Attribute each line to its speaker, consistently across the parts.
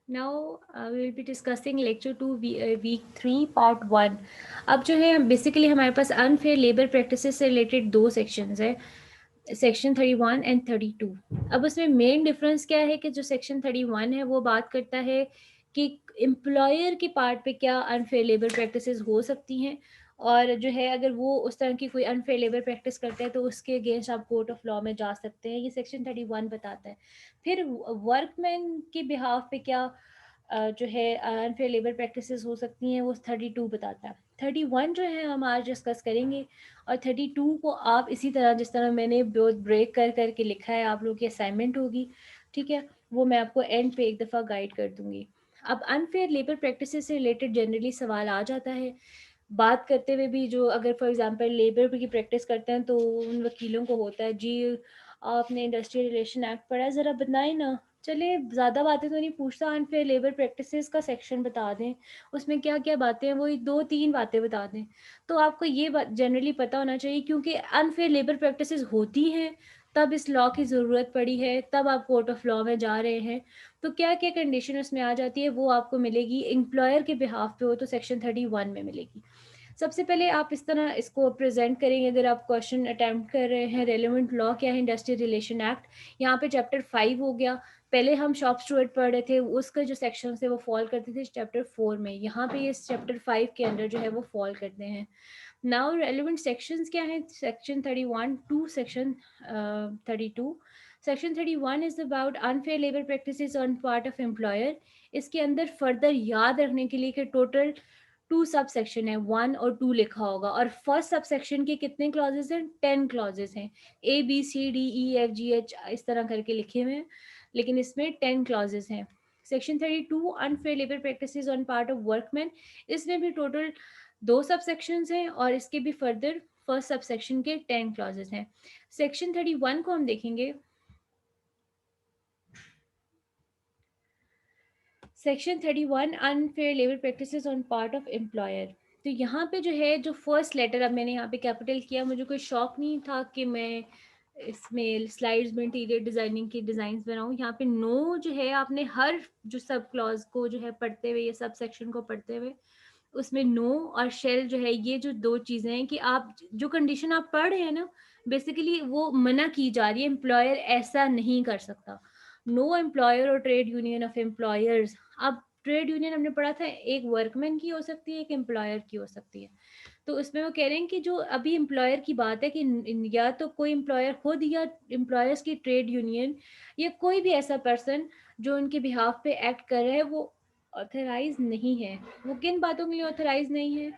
Speaker 1: Now we will be discussing lecture 2 week 3 part 1. अब जो है बेसिकली हमारे पास अनफेयर लेबर प्रैक्टिसेस से रिलेटेड दो सेक्शंस है, सेक्शन 31 एंड 32. अब उसमें मेन डिफरेंस क्या है कि जो सेक्शन 31 है वो बात करता है कि एम्प्लॉयर के पार्ट पे क्या अनफेयर लेबर प्रैक्टिसेस हो सकती हैं, और जो है अगर वो उस तरह की कोई अनफेयर लेबर प्रैक्टिस करते हैं तो उसके अगेंस्ट आप कोर्ट ऑफ लॉ में जा सकते हैं. ये सेक्शन 31 बताता है. फिर वर्कमैन के बिहाफ पे क्या जो है अनफेयर लेबर प्रैक्टिसेस हो सकती हैं, वो 32 बताता है. 31 जो है हम आज डिस्कस करेंगे, और 32 को आप इसी तरह जिस तरह मैंने ब्रेक कर करके लिखा है, आप लोगों की असाइनमेंट होगी, ठीक है, वो मैं आपको एंड पे एक दफ़ा गाइड कर दूंगी. अब अनफेयर लेबर प्रैक्टिसेस से रिलेटेड जनरली सवाल आ जाता है बात करते हुए भी. जो अगर फॉर एग्जांपल लेबर की प्रैक्टिस करते हैं तो उन वकीलों को होता है, जी आपने इंडस्ट्रियल रिलेशन एक्ट पढ़ा है, ज़रा बताएं ना. चले ज़्यादा बातें तो नहीं पूछता, अनफेयर लेबर प्रैक्टिसेस का सेक्शन बता दें, उसमें क्या क्या बातें हैं, वही दो तीन बातें बता दें. तो आपको ये बात जनरली पता होना चाहिए, क्योंकि अनफेयर लेबर प्रैक्टिसेस होती हैं तब इस लॉ की ज़रूरत पड़ी है, तब आप कोर्ट ऑफ लॉ में जा रहे हैं. तो क्या क्या कंडीशन उसमें आ जाती है वो आपको मिलेगी एम्प्लॉयर के बिहाफ पे हो तो सेक्शन 31 में मिलेगी. सबसे पहले आप इस तरह इसको प्रेजेंट करेंगे अगर आप क्वेश्चन अटैम्प्ट कर रहे हैं. रेलिवेंट लॉ क्या है, इंडस्ट्रियल रिलेशन एक्ट. यहाँ पे चैप्टर 5 हो गया. पहले हम शॉप स्टूअर्ड पढ़ रहे थे, उसका जो सेक्शन थे वो फॉल करते थे चैप्टर 4 में. यहाँ पे ये चैप्टर 5 के अंदर जो है वो फॉल करते हैं. नाउ रेलिवेंट सेक्शंस क्या है, section 31 to section 32. Section 31 is about unfair labour practices on part of employer. इसके अंदर फर्दर याद रखने के लिए कि टोटल 2 सब सेक्शन है, 1 और 2 लिखा होगा, और फर्स्ट सब सेक्शन के कितने क्लॉजेस हैं, 10 क्लॉजेस हैं. ABCDEFGH इस तरह करके लिखे हुए हैं, लेकिन इसमें 10 क्लॉजेस हैं. Section 32 unfair labour practices on part of workman. इसमें भी टोटल 2 सब सेक्शंस हैं, और इसके भी फर्दर फर्स्ट सब सेक्शन के 10 क्लॉजेस हैं. सेक्शन 31 को हम देखेंगे. Section 31 unfair labour practices on part of employer. तो यहाँ पे जो है, जो फर्स्ट लेटर, अब मैंने यहाँ पे कैपिटल किया, मुझे कोई शौक नहीं था कि मैं इसमें स्लाइड्स में इंटीरियर डिजाइनिंग की डिजाइंस बनाऊँ. यहाँ पे नो जो है, आपने हर जो सब क्लॉज को जो है पढ़ते हुए, ये सब सेक्शन को पढ़ते हुए, उसमें नो और शेल जो है, ये जो दो चीज़ें हैं कि आप जो कंडीशन आप पढ़ रहे हैं ना, बेसिकली वो मना की जा रही है. एम्प्लॉयर ऐसा नहीं कर सकता. नो एम्प्लॉयर और ट्रेड यूनियन ऑफ एम्प्लॉयर्स. अब ट्रेड यूनियन हमने पढ़ा था, एक वर्कमैन की हो सकती है, एक एम्प्लॉयर की हो सकती है. तो उसमें वो कह रहे हैं कि जो अभी एम्प्लॉयर की बात है कि या तो कोई एम्प्लॉयर खुद, या एम्प्लॉयर्स की ट्रेड यूनियन, या कोई भी ऐसा पर्सन जो उनके बिहाफ पे एक्ट कर रहा है, वो ऑथराइज नहीं है. वो किन बातों के लिए ऑथराइज नहीं है?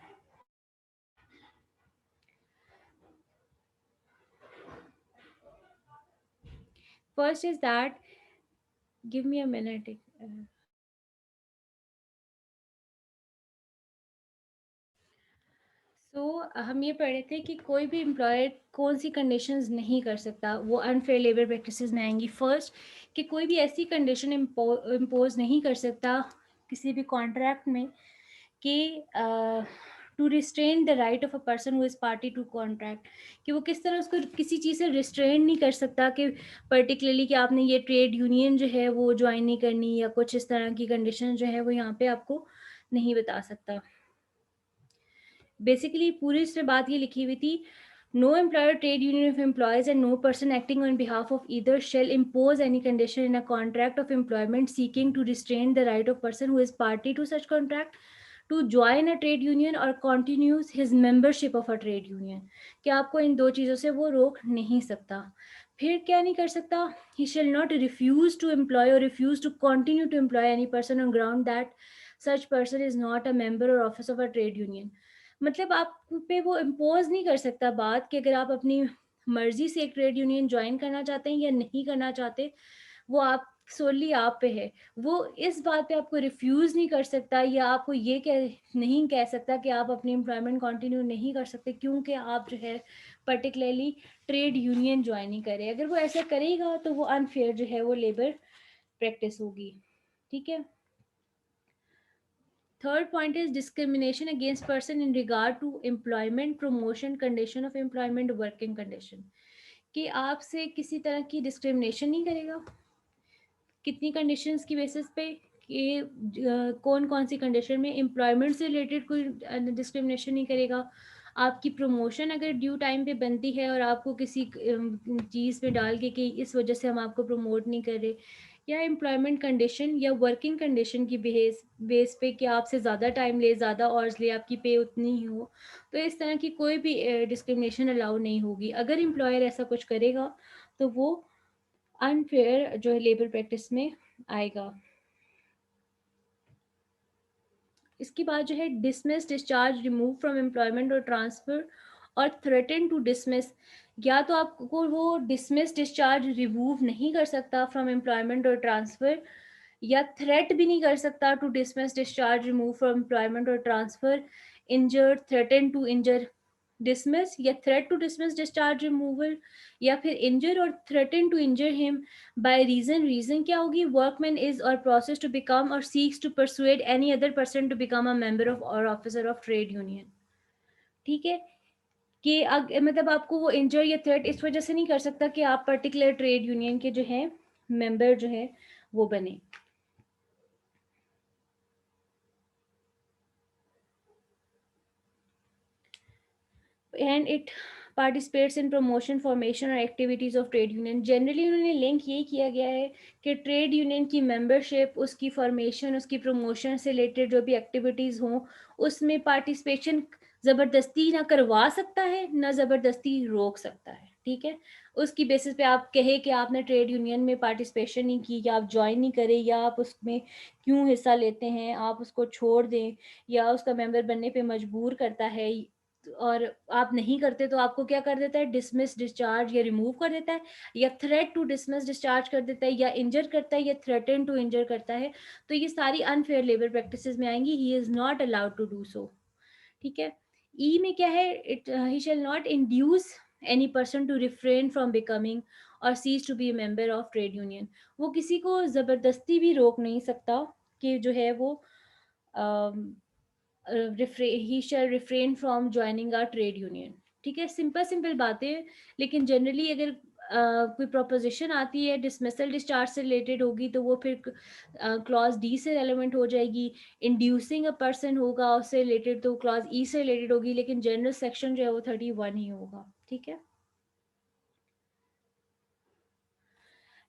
Speaker 1: First is that, give me a minute. हम ये पढ़ रहे थे कि कोई भी एम्प्लॉयर कौन सी कंडीशंस नहीं कर सकता, वो अनफेयर लेबर प्रैक्टिसेस में आएंगी. फर्स्ट, कि कोई भी ऐसी कंडीशन इम्पोज नहीं कर सकता किसी भी कॉन्ट्रैक्ट में कि to restrain the right of a person who is party to contract. कि वो किस तरह उसको किसी चीज़ से रिस्ट्रेन नहीं कर सकता, कि पर्टिकुलरली कि आपने ये ट्रेड यूनियन जो है वो ज्वाइन नहीं करनी, या कुछ इस तरह की कंडीशन जो है वो यहाँ पे आपको नहीं बता सकता. बेसिकली पूरी इसमें बात ये लिखी हुई थी, no employer trade union of employees and no person acting on behalf of either shall impose any condition in a contract of employment seeking to restrain the right of person who is party to such contract to join a trade union or continues his membership of a trade union. कि आपको इन दो चीज़ों से वो रोक नहीं सकता. फिर क्या नहीं कर सकता, he shall not refuse to employ or refuse to continue to employ any person on ground that such person is not a member or office of a trade union. मतलब आप पे वो इम्पोज नहीं कर सकता बात कि अगर आप अपनी मर्जी से एक ट्रेड यूनियन ज्वाइन करना चाहते हैं या नहीं करना चाहते, वो आप सोली आप पे है. वो इस बात पे आपको रिफ्यूज़ नहीं कर सकता, या आपको ये नहीं कह सकता कि आप अपनी एम्प्लॉयमेंट कंटिन्यू नहीं कर सकते क्योंकि आप जो है पर्टिकुलरली ट्रेड यूनियन ज्वाइन नहीं करे. अगर वो ऐसा करेगा तो वो अनफेयर जो है वो लेबर प्रैक्टिस होगी. ठीक है. Third point is discrimination against person in regard to employment, promotion, condition of employment, working condition. कि आपसे किसी तरह की डिस्क्रिमिनेशन नहीं करेगा. कितनी कंडीशंस की बेसिस पे, कि कौन कौन सी कंडीशन में एम्प्लॉयमेंट से रिलेटेड कोई डिस्क्रिमिनेशन नहीं करेगा। आपकी प्रमोशन अगर ड्यू टाइम पे बनती है और आपको किसी चीज़ पे डाल के कि इस वजह से हम आपको प्रमोट नहीं कर रहे, या एम्प्लॉयमेंट कंडीशन या वर्किंग कंडीशन की बेस पे कि आपसे ज़्यादा टाइम ले, ज़्यादा आवर्स ले, आपकी पे उतनी ही हो, तो इस तरह की कोई भी डिस्क्रिमिनेशन अलाउ नहीं होगी। अगर एम्प्लॉयर ऐसा कुछ करेगा तो वो अनफेयर जो है लेबर प्रैक्टिस में आएगा। इसके बाद जो है dismiss, discharge, remove from employment or transfer और थ्रेटन टू डिसमिस। या तो आपको वो डिसमिस, डिस्चार्ज, रिमूव नहीं कर सकता फ्रॉम एम्प्लॉयमेंट और ट्रांसफ़र, या थ्रेट भी नहीं कर सकता to dismiss, discharge, remove from employment or transfer, injure, threaten to injure, dismiss या threat to dismiss, discharge, removal, या फिर injure or threaten to injure him by reason क्या होगी, workman is or process to become or seeks to persuade any other person to become a member of or officer of trade union. ठीक है, कि मतलब आपको वो इंजर या threat इस वजह से नहीं कर सकता कि आप पर्टिकुलर ट्रेड यूनियन के जो है मेंबर जो है वो बने। And it participates in promotion, formation or activities of trade union. Generally उन्होंने लिंक ये किया गया है कि ट्रेड यूनियन की मेंबरशिप, उसकी फॉर्मेशन, उसकी प्रमोशन से रिलेटेड जो भी एक्टिविटीज़ हों, उसमें पार्टिसिपेशन ज़बरदस्ती ना करवा सकता है, ना ज़बरदस्ती रोक सकता है। ठीक है, उसकी बेसिस पे आप कहे कि आपने ट्रेड यूनियन में पार्टिसिपेशन नहीं की, या आप ज्वाइन नहीं करें, या आप उसमें क्यों हिस्सा लेते हैं, आप उसको छोड़ दें, या उसका मेंबर बनने पे मजबूर करता है और आप नहीं करते तो आपको क्या कर देता है, डिसमिस, डिस्चार्ज या रिमूव कर देता है, या थ्रेट टू डिसमिस, डिस्चार्ज कर देता है, या इंजर करता है, या थ्रेटन टू इंजर करता है। तो ये सारी अनफेयर लेबर प्रैक्टिसेस में आएंगी। He is not allowed to do so. ठीक है, ई में क्या है, it he shall not induce any person to refrain from becoming or cease to be member of trade union. वो किसी को जबरदस्ती भी रोक नहीं सकता कि जो है वो he shall refrain from joining or trade union. ठीक है, सिंपल सिंपल बातें, लेकिन जनरली अगर कोई प्रोपोजिशन आती है डिसमिसल डिस्चार्ज से रिलेटेड होगी तो वो फिर क्लॉज डी से रेलेवेंट हो जाएगी। इंड्यूसिंग अ पर्सन होगा उससे रिलेटेड तो क्लॉज ई से रिलेटेड होगी, लेकिन जनरल सेक्शन जो है वो 31 ही होगा। ठीक है,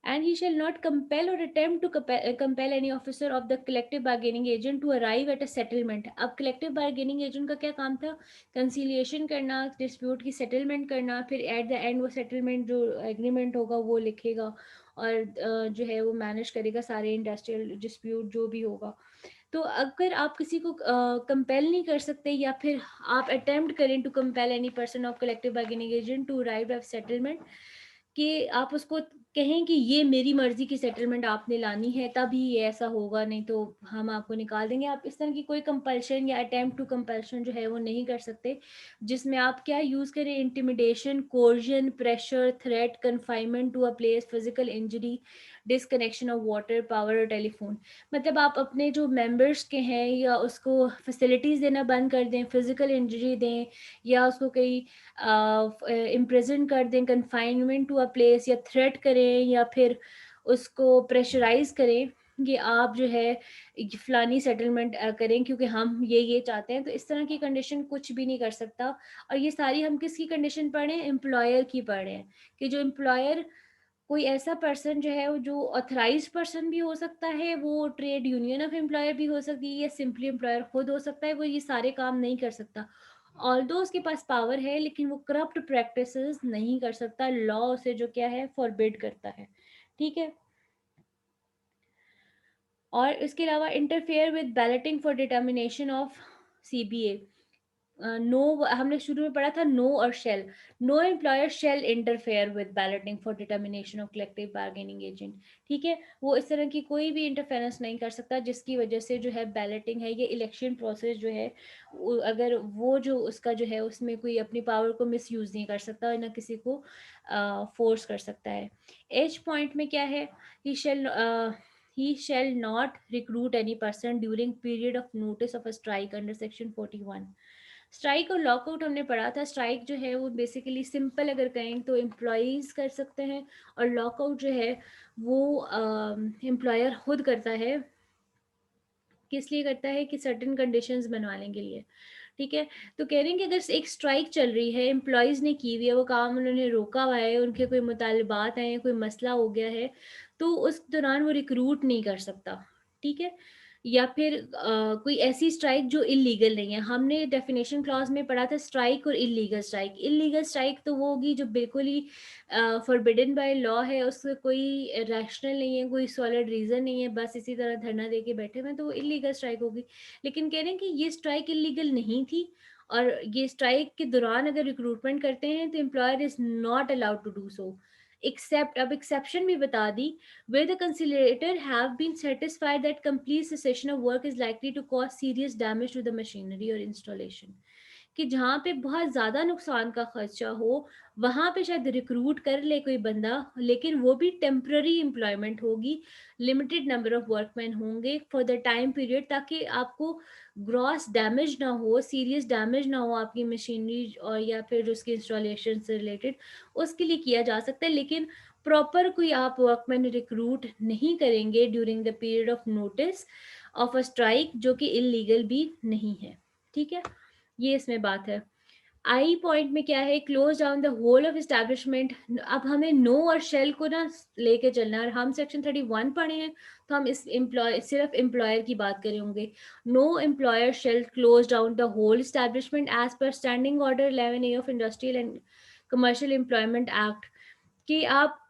Speaker 1: and he shall not compel or attempt to compel any officer of the collective bargaining agent to arrive at a settlement। अब collective bargaining agent का क्या काम था, कंसीलिएशन करना, डिस्प्यूट की सेटलमेंट करना, फिर एट द एंड वो सेटलमेंट जो एग्रीमेंट होगा वो लिखेगा और जो है वो मैनेज करेगा सारे इंडस्ट्रियल डिस्प्यूट जो भी होगा। तो अगर आप किसी को कंपेल नहीं कर सकते, या फिर आप अटेम्प्ट करें to compel any person of collective bargaining agent to arrive at settlement, कि आप उसको कहें कि ये मेरी मर्जी की सेटलमेंट आपने लानी है तभी ये ऐसा होगा, नहीं तो हम आपको निकाल देंगे। आप इस तरह की कोई कंपल्शन या अटेम्प्ट टू कंपल्शन जो है वो नहीं कर सकते, जिसमें आप क्या यूज़ करें, intimidation, coercion, pressure, threat, confinement to a place, physical injury, disconnection of water, power और टेलीफोन। मतलब आप अपने जो मेंबर्स के हैं या उसको फैसिलिटीज़ देना बंद कर दें, फिजिकल इंजरी दें, या उसको कहीं इम्प्रिजन कर दें, कन्फाइनमेंट टू अ प्लेस, या थ्रेट करें, या फिर उसको प्रेशराइज करें कि आप जो है फलानी सेटलमेंट करें क्योंकि हम ये चाहते हैं, तो इस तरह की कंडीशन कुछ भी नहीं कर सकता। और ये सारी हम किसकी कंडीशन पढ़ रहे हैं, एम्प्लॉयर की पढ़ रहे हैं, कि जो एम्प्लॉयर कोई ऐसा पर्सन जो है वो जो ऑथराइज्ड पर्सन भी हो सकता है, वो ट्रेड यूनियन ऑफ एम्प्लॉयर भी हो सकती है, या सिंपली एम्प्लॉयर खुद हो सकता है, वो ये सारे काम नहीं कर सकता। ऑल्दो उसके पास पावर है, लेकिन वो करप्ट प्रैक्टिसेस नहीं कर सकता, लॉ उसे जो क्या है फॉरबिड करता है। ठीक है, और इसके अलावा interfere with balloting for determination of CBA. No, हमने शुरू में पढ़ा था नो और shall. No employer shall interfere with balloting for determination of collective bargaining agent. ठीक है, वो इस तरह की कोई भी इंटरफेरेंस नहीं कर सकता जिसकी वजह से जो है बैलेटिंग है, ये इलेक्शन प्रोसेस जो है अगर वो जो उसका जो है उसमें कोई अपनी पावर को मिस यूज़ नहीं कर सकता, ना किसी को फोर्स कर सकता है। एज पॉइंट में क्या है, ही shell he shall not recruit any person during period of notice of a strike under section 41। Strike और लॉकआउट हमने पढ़ा था। स्ट्राइक जो है वो बेसिकली सिंपल अगर कहें तो एम्प्लॉयज़ कर सकते हैं, और लॉकआउट जो है वो एम्प्लॉयर खुद करता है किस लिए करता है? कि सर्टेन कंडीशंस बनवाने के लिए, ठीक है? तो कह रहे हैं कि अगर एक स्ट्राइक चल रही है, एम्प्लॉइज़ ने की हुई है, वो काम उन्होंने रोका हुआ है, उनके कोई मुतालबात हैं, कोई मसला हो गया है, तो उस दौरान वो रिक्रूट नहीं कर सकता, ठीक है? या फिर कोई ऐसी स्ट्राइक जो इल्लीगल नहीं है। हमने डेफिनेशन क्लॉज़ में पढ़ा था स्ट्राइक और इल्लीगल स्ट्राइक। इल्लीगल स्ट्राइक तो वो होगी जो बिल्कुल ही फॉरबिडन बाय लॉ है, उसका कोई रैशनल नहीं है, कोई सॉलिड रीज़न नहीं है, बस इसी तरह धरना दे के बैठे हुए हैं, तो वो इल्लीगल स्ट्राइक होगी। लेकिन कह रहे हैं कि ये स्ट्राइक इल्लीगल नहीं थी और ये स्ट्राइक के दौरान अगर रिक्रूटमेंट करते हैं तो employer is not allowed to do so. Except, अब एक्सेप्शन भी बता दी, where the conciliator have been satisfied that complete cessation of work is likely to cause serious damage to the machinery or installation, कि जहाँ पे बहुत ज़्यादा नुकसान का खर्चा हो, वहाँ पे शायद रिक्रूट कर ले कोई बंदा, लेकिन वो भी टेम्पररी एम्प्लॉयमेंट होगी, लिमिटेड नंबर ऑफ वर्कमैन होंगे फॉर द टाइम पीरियड, ताकि आपको ग्रॉस डैमेज ना हो, सीरियस डैमेज ना हो आपकी मशीनरी और या फिर उसकी इंस्टॉलेशन से रिलेटेड, उसके लिए किया जा सकता है। लेकिन प्रॉपर कोई आप वर्कमैन रिक्रूट नहीं करेंगे during the period of notice of a strike, जो कि इलीगल भी नहीं है, ठीक है? ये इसमें बात है। आई पॉइंट में क्या है? Close down the whole of establishment. अब हमें नो और शेल को ना लेके चलना है, और हम सेक्शन 31 पढ़े हैं, तो हम इस एम्प्लॉय सिर्फ एम्प्लॉयर की बात करें होंगे। No employer shall close down the whole establishment as per standing order 11A of industrial and commercial employment act, कि आप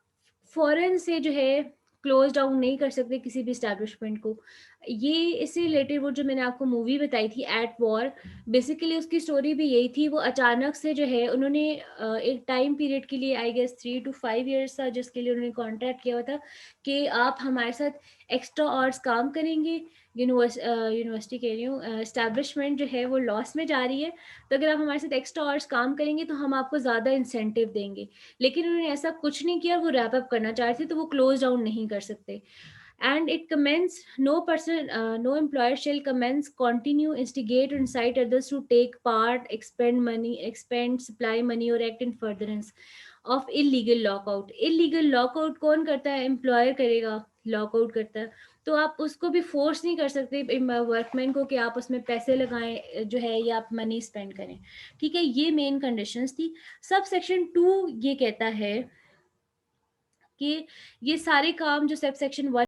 Speaker 1: फ़ौरन से जो है क्लोज़ डाउन नहीं कर सकते किसी भी एस्टैब्लिशमेंट को। ये इससे रिलेटेड वो जो मैंने आपको मूवी बताई थी एट वॉर, बेसिकली उसकी स्टोरी भी यही थी। वो अचानक से जो है उन्होंने एक टाइम पीरियड के लिए, आई गेस 3 टू 5 इयर्स था जिसके लिए उन्होंने कॉन्ट्रैक्ट किया हुआ था, कि आप हमारे साथ एक्स्ट्रा आवर्स काम करेंगे। यूनिवर्सिटी कह रही हूँ, एस्टैब्लिशमेंट जो है वो लॉस में जा रही है, तो अगर आप हमारे साथ एक्स्ट्रा आवर्स काम करेंगे तो हम आपको ज़्यादा इंसेंटिव देंगे। लेकिन उन्होंने ऐसा कुछ नहीं किया, वो रैप अप करना चाह रहे थे, तो वो क्लोज डाउन नहीं कर सकते। And it commence, no employer shall commence, continue, instigate or incite others to take part, expend supply money or act in furtherance of illegal lockout. Illegal lockout कौन करता है? एम्प्लॉयर करेगा, लॉकआउट करता है। तो आप उसको भी फोर्स नहीं कर सकते वर्कमैन को कि आप उसमें पैसे लगाएं जो है, या आप मनी स्पेंड करें, ठीक है? ये मेन कंडीशंस थी। सब सेक्शन 2 ये कहता है कि ये सारे काम जो सब सेक्शन 1